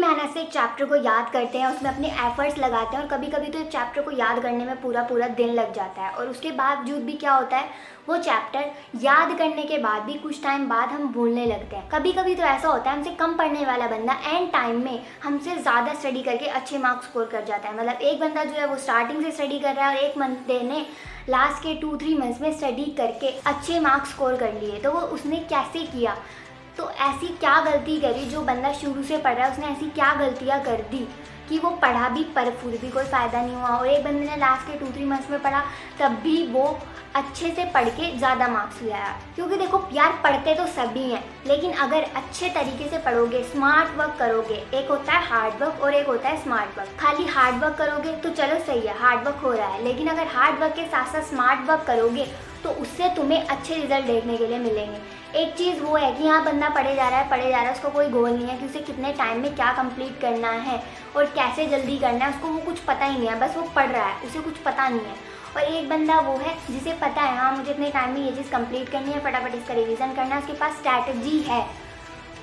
मेहनत से एक चैप्टर को याद करते हैं, उसमें अपने एफर्ट्स लगाते हैं और कभी कभी तो एक चैप्टर को याद करने में पूरा पूरा दिन लग जाता है। और उसके बावजूद भी क्या होता है, वो चैप्टर याद करने के बाद भी कुछ टाइम बाद हम भूलने लगते हैं। कभी कभी तो ऐसा होता है हमसे कम पढ़ने वाला बंदा एंड टाइम में हमसे ज़्यादा स्टडी करके अच्छे मार्क्स स्कोर कर जाता है। मतलब एक बंदा जो है वो स्टार्टिंग से स्टडी कर रहा है और एक बंदे ने लास्ट के 2-3 मंथ्स में स्टडी करके अच्छे मार्क्स स्कोर कर लिए। तो वो उसने कैसे किया, तो ऐसी क्या गलती करी, जो बंदा शुरू से पढ़ रहा है उसने ऐसी क्या गलतियाँ कर दी कि वो पढ़ा भी पर फिर भी कोई फ़ायदा नहीं हुआ। और एक बंदे ने लास्ट के 2-3 मंथ्स में पढ़ा, तब भी वो अच्छे से पढ़ के ज़्यादा मार्क्स ले आया। क्योंकि देखो यार, पढ़ते तो सभी हैं, लेकिन अगर अच्छे तरीके से पढ़ोगे, स्मार्ट वर्क करोगे, एक होता है हार्ड वर्क और एक होता है स्मार्ट वर्क। खाली हार्ड वर्क करोगे तो चलो सही है, हार्ड वर्क हो रहा है, लेकिन अगर हार्ड वर्क के साथ साथ स्मार्ट वर्क करोगे तो उससे तुम्हें अच्छे रिजल्ट देखने के लिए मिलेंगे। एक चीज़ वो है कि यहाँ बंदा पढ़े जा रहा है, उसको कोई गोल नहीं है कि उसे कितने टाइम में क्या कंप्लीट करना है और कैसे जल्दी करना है, उसको वो कुछ पता ही नहीं है, बस वो पढ़ रहा है, उसे कुछ पता नहीं है। और एक बंदा वो है जिसे पता है हाँ मुझे इतने टाइम में ये चीज़ कंप्लीट करनी है, फटाफट इसका रिवीजन करना है, उसके पास स्ट्रैटेजी है।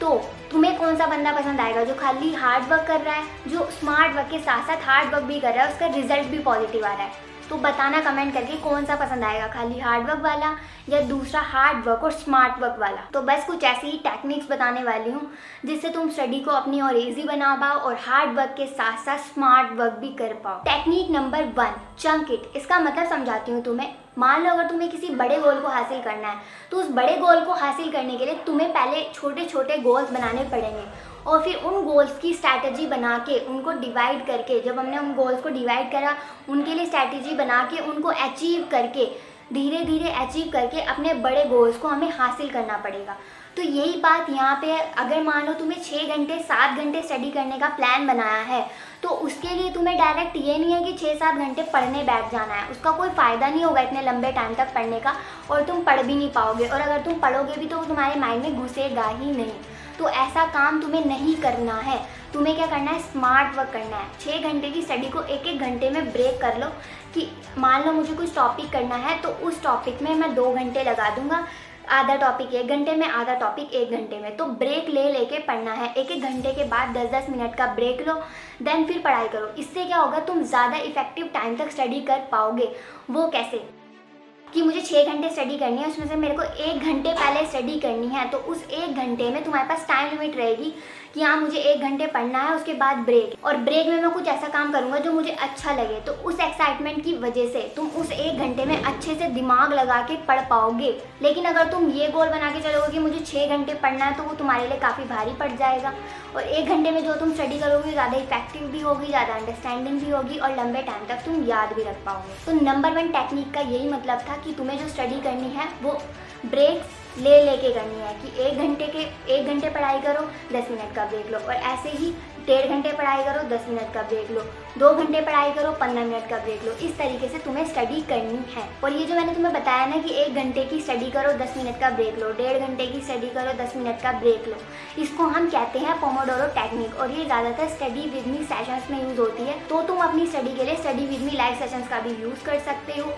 तो तुम्हें कौन सा बंदा पसंद आएगा, जो खाली हार्ड वर्क कर रहा है, जो स्मार्ट वर्क के साथ साथ हार्ड वर्क भी कर रहा है, उसका रिजल्ट भी पॉजिटिव आ रहा है। तो बताना कमेंट करके कौन सा पसंद आएगा, खाली हार्ड वर्क वाला या दूसरा हार्ड वर्क और स्मार्ट वर्क वाला। तो बस कुछ ऐसी ही टेक्निक्स बताने वाली हूँ जिससे तुम स्टडी को अपनी और ईजी बना पाओ और हार्ड वर्क के साथ साथ स्मार्ट वर्क भी कर पाओ। Technique number 1, chunk it. इसका मतलब समझाती हूँ तुम्हें। मान लो अगर तुम्हें किसी बड़े गोल को हासिल करना है, तो उस बड़े गोल को हासिल करने के लिए तुम्हें पहले छोटे छोटे गोल्स बनाने पड़ेंगे और फिर उन गोल्स की स्ट्रैटेजी बना के उनको डिवाइड करके, जब हमने उन गोल्स को डिवाइड करा, उनके लिए स्ट्रैटेजी बना के उनको अचीव करके, धीरे धीरे अचीव करके अपने बड़े गोल्स को हमें हासिल करना पड़ेगा। तो यही बात यहाँ पे, अगर मान लो तुम्हें 6 घंटे 7 घंटे स्टडी करने का प्लान बनाया है, तो उसके लिए तुम्हें डायरेक्ट ये नहीं है कि 6-7 घंटे पढ़ने बैठ जाना है। उसका कोई फ़ायदा नहीं होगा इतने लंबे टाइम तक पढ़ने का, और तुम पढ़ भी नहीं पाओगे, और अगर तुम पढ़ोगे भी तो तुम्हारे माइंड में घुसेगा ही नहीं। तो ऐसा काम तुम्हें नहीं करना है। तुम्हें क्या करना है, स्मार्ट वर्क करना है। 6 घंटे की स्टडी को 1-1 घंटे में ब्रेक कर लो कि मान लो मुझे कुछ टॉपिक करना है तो उस टॉपिक में मैं 2 घंटे लगा दूंगा, आधा टॉपिक 1 घंटे में, आधा टॉपिक 1 घंटे में। तो ब्रेक ले लेके पढ़ना है। 1-1 घंटे के बाद 10-10 मिनट का ब्रेक लो, देन फिर पढ़ाई करो। इससे क्या होगा, तुम ज़्यादा इफेक्टिव टाइम तक स्टडी कर पाओगे। वो कैसे कि मुझे 6 घंटे स्टडी करनी है, उसमें से मेरे को 1 घंटे पहले स्टडी करनी है, तो उस 1 घंटे में तुम्हारे पास टाइम लिमिट रहेगी कि हाँ मुझे 1 घंटे पढ़ना है, उसके बाद ब्रेक, और ब्रेक में मैं कुछ ऐसा काम करूँगा जो मुझे अच्छा लगे। तो उस एक्साइटमेंट की वजह से तुम उस 1 घंटे में अच्छे से दिमाग लगा के पढ़ पाओगे। लेकिन अगर तुम ये गोल बना के चलोगे कि मुझे 6 घंटे पढ़ना है, तो वो तुम्हारे लिए काफ़ी भारी पड़ जाएगा, और 1 घंटे में जो तुम स्टडी करोगे ज़्यादा इफेक्टिव भी होगी, ज़्यादा अंडरस्टैंडिंग भी होगी, और लंबे टाइम तक तुम याद भी रख पाओगे। तो नंबर 1 टेक्निक का यही मतलब था कि तुम्हें जो स्टडी करनी है वो ब्रेक ले लेके करनी है कि 1 घंटे पढ़ाई करो, 10 मिनट का ब्रेक लो, और ऐसे ही 1.5 घंटे पढ़ाई करो, 10 मिनट का ब्रेक लो, 2 घंटे पढ़ाई करो, 15 मिनट का ब्रेक लो। इस तरीके से तुम्हें स्टडी करनी है। और ये जो मैंने तुम्हें बताया ना कि 1 घंटे की स्टडी करो, 10 मिनट का ब्रेक लो, 1.5 घंटे की स्टडी करो, 10 मिनट का ब्रेक लो, इसको हम कहते हैं पोमोडोरो टेक्निक। और ये ज़्यादातर स्टडी विद मी सेशंस में यूज़ होती है। तो तुम अपनी स्टडी के लिए study with me live sessions का भी यूज़ कर सकते हो।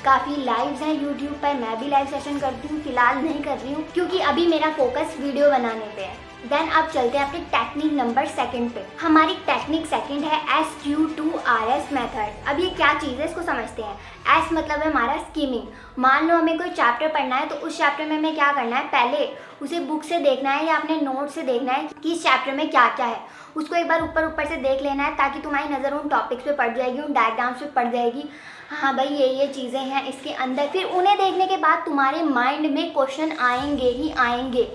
काफ़ी लाइव्स हैं यूट्यूब पर, मैं भी लाइव सेशन करती हूँ, फिलहाल नहीं कर रही हूँ क्योंकि अभी मेरा फोकस वीडियो बनाने पे है। देन अब चलते हैं अपनी टेक्निक नंबर 2 पे। हमारी टेक्निक 2 है SQ2RS मेथड। अब ये क्या चीज़ है, इसको समझते हैं। S मतलब है हमारा स्कीमिंग। मान लो हमें कोई चैप्टर पढ़ना है, तो उस चैप्टर में हमें क्या करना है, पहले उसे बुक से देखना है या अपने नोट से देखना है कि इस चैप्टर में क्या क्या है। उसको एक बार ऊपर से देख लेना है, ताकि तुम्हारी नज़र उन टॉपिक्स पे पड़ जाएगी, उन डायग्राम्स पे पड़ जाएगी, हाँ भाई ये चीज़ें हैं इसके अंदर। फिर उन्हें देखने के बाद तुम्हारे माइंड में क्वेश्चन आएंगे ही आएंगे।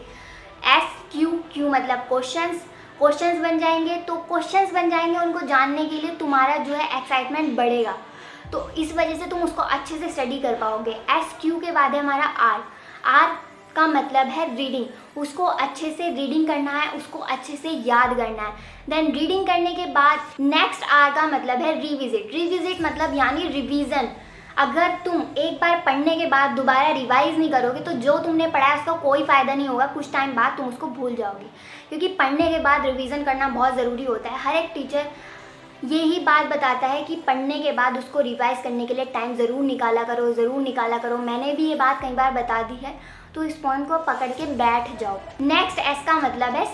SQ मतलब क्वेश्चंस बन जाएंगे। तो क्वेश्चंस बन जाएंगे, उनको जानने के लिए तुम्हारा जो है एक्साइटमेंट बढ़ेगा, तो इस वजह से तुम उसको अच्छे से स्टडी कर पाओगे। SQ के बाद है हमारा R का मतलब है रीडिंग। उसको अच्छे से रीडिंग करना है, उसको अच्छे से याद करना है। देन रीडिंग करने के बाद नेक्स्ट R का मतलब है रिविजिट मतलब यानी रिवीजन। अगर तुम एक बार पढ़ने के बाद दोबारा रिवाइज नहीं करोगे तो जो तुमने पढ़ा है उसका कोई फ़ायदा नहीं होगा। कुछ टाइम बाद तुम उसको भूल जाओगे, क्योंकि पढ़ने के बाद रिवीजन करना बहुत ज़रूरी होता है। हर एक टीचर यही बात बताता है कि पढ़ने के बाद उसको रिवाइज करने के लिए टाइम ज़रूर निकाला करो। मैंने भी ये बात कई बार बता दी है, तो इस पॉइंट को पकड़ के बैठ जाओ। नेक्स्ट S का मतलब है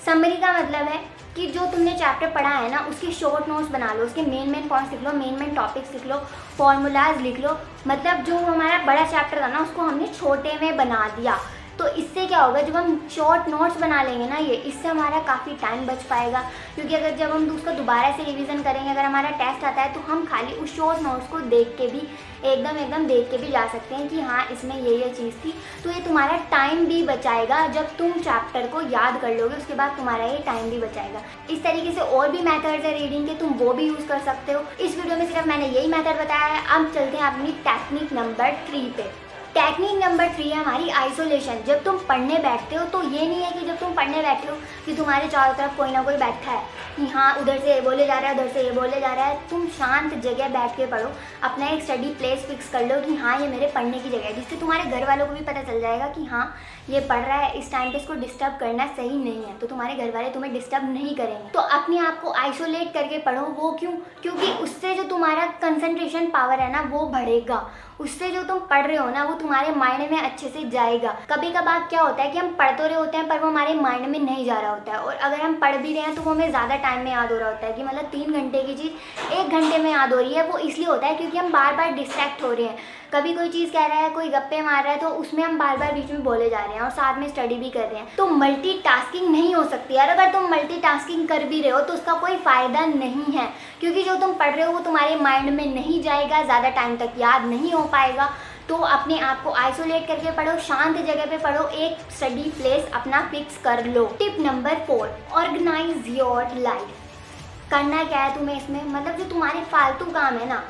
समरी का मतलब है कि जो तुमने चैप्टर पढ़ा है ना उसके शॉर्ट नोट्स बना लो, उसके मेन पॉइंट्स लिख लो, मेन टॉपिक्स लिख लो, फॉर्मूलाज लिख लो। मतलब जो हमारा बड़ा चैप्टर था ना उसको हमने छोटे में बना दिया। तो इससे क्या होगा, जब हम शॉर्ट नोट्स बना लेंगे ना इससे हमारा काफ़ी टाइम बच पाएगा। क्योंकि अगर जब हम उसका दोबारा से रिवीजन करेंगे, अगर हमारा टेस्ट आता है तो हम खाली उस शॉर्ट नोट्स को देख के भी एकदम देख के भी जा सकते हैं कि हाँ इसमें ये चीज़ थी। तो ये तुम्हारा टाइम भी बचाएगा। जब तुम चैप्टर को याद कर लोगे उसके बाद तुम्हारा ये टाइम भी बचाएगा। इस तरीके से और भी मेथड्स है रीडिंग के, तुम वो भी यूज़ कर सकते हो। इस वीडियो में सिर्फ मैंने यही मेथड बताया है। अब चलते हैं अपनी टेक्निक नंबर 3 पे। टेक्निक नंबर 3 है हमारी आइसोलेशन। जब तुम पढ़ने बैठते हो तो ये नहीं है कि जब तुम पढ़ने बैठे हो कि तुम्हारे चारों तरफ कोई ना कोई बैठा है कि हाँ उधर से ये बोले जा रहा है, उधर से ये बोले जा रहा है। तुम शांत जगह बैठ के पढ़ो, अपना एक स्टडी प्लेस फिक्स कर लो कि हाँ ये मेरे पढ़ने की जगह है, जिससे तुम्हारे घर वालों को भी पता चल जाएगा कि हाँ ये पढ़ रहा है, इस टाइम पे इसको डिस्टर्ब करना सही नहीं है। तो तुम्हारे घर वाले तुम्हें डिस्टर्ब नहीं करेंगे। तो अपने आप को आइसोलेट करके पढ़ो। वो क्यों? क्योंकि उससे जो तुम्हारा कंसंट्रेशन पावर है ना वो बढ़ेगा। उससे जो तुम पढ़ रहे हो ना वो तुम्हारे माइंड में अच्छे से जाएगा। कभी कभार क्या होता है कि हम पढ़ तो रहे होते हैं पर वो हमारे माइंड में नहीं जा रहा होता है, और अगर हम पढ़ भी रहे हैं तो वो हमें ज़्यादा टाइम में याद हो रहा होता है कि मतलब 3 घंटे की चीज़ 1 घंटे में याद हो रही है। वो इसलिए होता है क्योंकि हम बार बार डिस्ट्रैक्ट हो रहे हैं। कभी कोई चीज़ कह रहा है, कोई गप्पे मार रहा है, तो उसमें हम बार बार बीच में बोले जा रहे हैं और साथ में स्टडी भी कर रहे हैं। तो मल्टीटास्किंग नहीं हो सकती यार। अगर तुम मल्टीटास्किंग कर भी रहे हो तो उसका कोई फ़ायदा नहीं है, क्योंकि जो तुम पढ़ रहे हो वो तुम्हारे माइंड में नहीं जाएगा, ज़्यादा टाइम तक याद नहीं हो पाएगा। तो अपने आप को आइसोलेट करके पढ़ो, शांत जगह पे पढ़ो, एक स्टडी प्लेस अपना फिक्स कर लो। Tip number 4, organise your life. करना क्या है तुम्हें इसमें, मतलब जो तुम्हारे फालतू काम है ना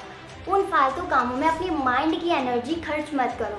उन फालतू कामों में अपनी माइंड की एनर्जी खर्च मत करो।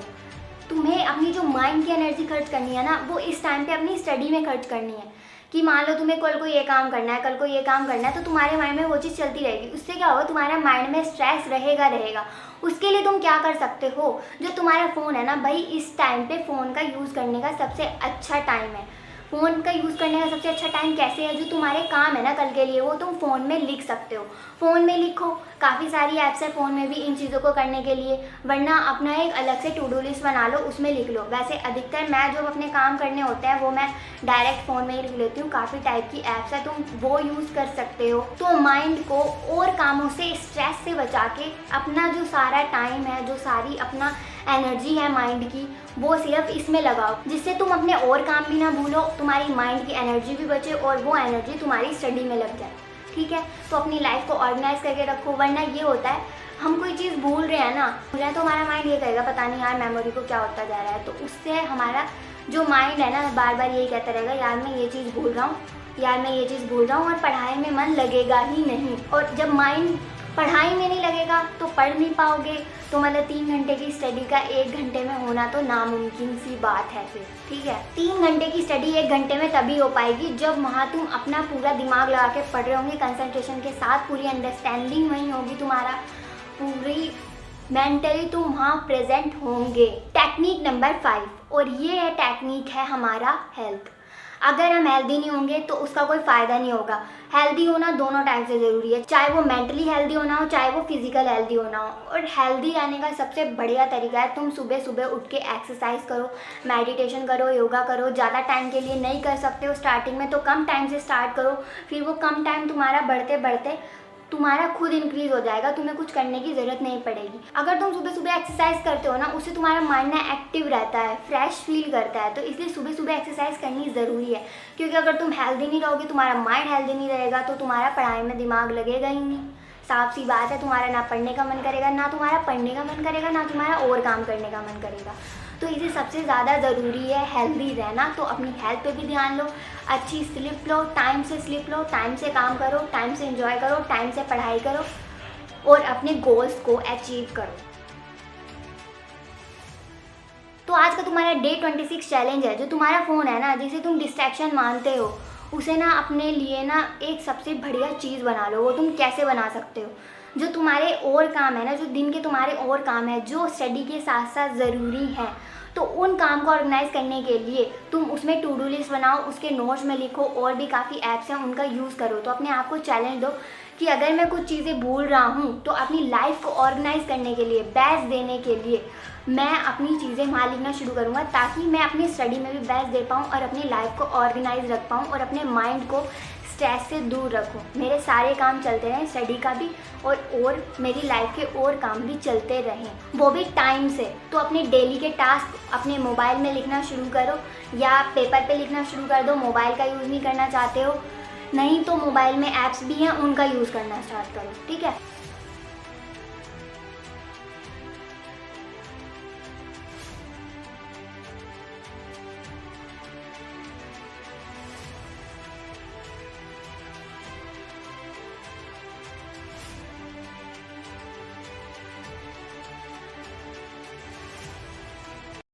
तुम्हें अपनी जो माइंड की एनर्जी खर्च करनी है ना वो इस टाइम पे अपनी स्टडी में खर्च करनी है। कि मान लो तुम्हें कल को ये काम करना है, कल को ये काम करना है, तो तुम्हारे माइंड में वो चीज़ चलती रहेगी। उससे क्या होगा, तुम्हारा माइंड में स्ट्रेस रहेगा। उसके लिए तुम क्या कर सकते हो, जो तुम्हारा फ़ोन है ना भाई, इस टाइम पे फ़ोन का यूज़ करने का सबसे अच्छा टाइम है। फ़ोन का यूज़ करने का सबसे अच्छा टाइम कैसे है, जो तुम्हारे काम है ना कल के लिए वो तुम फ़ोन में लिख सकते हो। फ़ोन में लिखो, काफ़ी सारी ऐप्स है फ़ोन में भी इन चीज़ों को करने के लिए। वरना अपना एक अलग से टू डू लिस्ट बना लो, उसमें लिख लो। वैसे अधिकतर मैं जो अपने काम करने होते हैं वो मैं डायरेक्ट फ़ोन में ही लिख लेती हूँ। काफ़ी टाइप की ऐप्स है, तुम वो यूज़ कर सकते हो। तो माइंड को और कामों से, स्ट्रेस से बचा के अपना जो सारा टाइम है, जो सारी अपना एनर्जी है माइंड की, वो सिर्फ इसमें लगाओ, जिससे तुम अपने और काम भी ना भूलो, तुम्हारी माइंड की एनर्जी भी बचे और वो एनर्जी तुम्हारी स्टडी में लग जाए। ठीक है, तो अपनी लाइफ को ऑर्गेनाइज करके रखो। वरना ये होता है हम कोई चीज़ भूल रहे हैं ना, तो हमारा माइंड ये कहेगा पता नहीं यार मेमोरी को क्या होता जा रहा है। तो उससे हमारा जो माइंड है ना बार बार यही कहता रहेगा यार मैं ये चीज़ भूल रहा हूँ, यार मैं ये चीज़ भूल रहा हूँ, और पढ़ाई में मन लगेगा ही नहीं। और जब माइंड पढ़ाई में नहीं लगेगा तो पढ़ नहीं पाओगे। तो मतलब 3 घंटे की स्टडी का 1 घंटे में होना तो नामुमकिन सी बात है फिर। ठीक है, 3 घंटे की स्टडी 1 घंटे में तभी हो पाएगी जब वहाँ तुम अपना पूरा दिमाग लगा के पढ़ रहे होंगे, कंसंट्रेशन के साथ, पूरी अंडरस्टैंडिंग वहीं होगी तुम्हारा, पूरी मेंटली तुम वहाँ प्रेजेंट होंगे। टेक्निक नंबर 5, और ये है टेक्निक है हमारा हेल्थ। अगर हम हेल्दी नहीं होंगे तो उसका कोई फ़ायदा नहीं होगा। हेल्दी होना दोनों टाइप से ज़रूरी है, चाहे वो मेंटली हेल्दी होना हो, चाहे वो फिजिकल हेल्दी होना हो। और हेल्दी रहने का सबसे बढ़िया तरीका है तुम सुबह सुबह उठ के एक्सरसाइज करो, मेडिटेशन करो, योगा करो। ज़्यादा टाइम के लिए नहीं कर सकते हो स्टार्टिंग में तो कम टाइम से स्टार्ट करो, फिर वो कम टाइम तुम्हारा बढ़ते बढ़ते तुम्हारा खुद इंक्रीज़ हो जाएगा, तुम्हें कुछ करने की ज़रूरत नहीं पड़ेगी। अगर तुम सुबह सुबह एक्सरसाइज करते हो ना उससे तुम्हारा माइंड ना एक्टिव रहता है, फ्रेश फील करता है। तो इसलिए सुबह सुबह एक्सरसाइज करनी ज़रूरी है, क्योंकि अगर तुम हेल्दी नहीं रहोगे, तुम्हारा माइंड हेल्दी नहीं रहेगा तो तुम्हारा पढ़ाई में दिमाग लगेगा ही नहीं। साफ सी बात है, तुम्हारा ना पढ़ने का मन करेगा, ना तुम्हारा पढ़ने का मन करेगा, ना तुम्हारा और काम करने का मन करेगा। तो इसे सबसे ज़्यादा ज़रूरी है हेल्दी रहना। तो अपनी हेल्थ पे भी ध्यान लो, अच्छी स्लीप लो, टाइम से स्लीप लो, टाइम से काम करो, टाइम से एंजॉय करो, टाइम से पढ़ाई करो और अपने गोल्स को अचीव करो। तो आज का तुम्हारा डे 26 चैलेंज है, जो तुम्हारा फ़ोन है ना जिसे तुम डिस्ट्रैक्शन मानते हो, उसे ना अपने लिए ना एक सबसे बढ़िया चीज़ बना लो। वो तुम कैसे बना सकते हो, जो तुम्हारे और काम है ना, जो दिन के तुम्हारे और काम है, जो स्टडी के साथ साथ ज़रूरी हैं, तो उन काम को ऑर्गेनाइज करने के लिए तुम उसमें टू डू लिस्ट बनाओ, उसके नोट्स में लिखो, और भी काफ़ी ऐप्स हैं उनका यूज़ करो। तो अपने आप को चैलेंज दो कि अगर मैं कुछ चीज़ें भूल रहा हूँ तो अपनी लाइफ को ऑर्गेनाइज करने के लिए, बेस्ट देने के लिए मैं अपनी चीज़ें वहाँ लिखना शुरू करूँगा, ताकि मैं अपनी स्टडी में भी बेस्ट दे पाऊँ और अपनी लाइफ को ऑर्गेनाइज रख पाऊँ और अपने माइंड को स्ट्रेस से दूर रखो, मेरे सारे काम चलते रहें, स्टडी का भी और मेरी लाइफ के और काम भी चलते रहें, वो भी टाइम से। तो अपने डेली के टास्क अपने मोबाइल में लिखना शुरू करो या पेपर पे लिखना शुरू कर दो। मोबाइल का यूज़ नहीं करना चाहते हो, नहीं तो मोबाइल में ऐप्स भी हैं, उनका यूज़ करना स्टार्ट करो, ठीक है।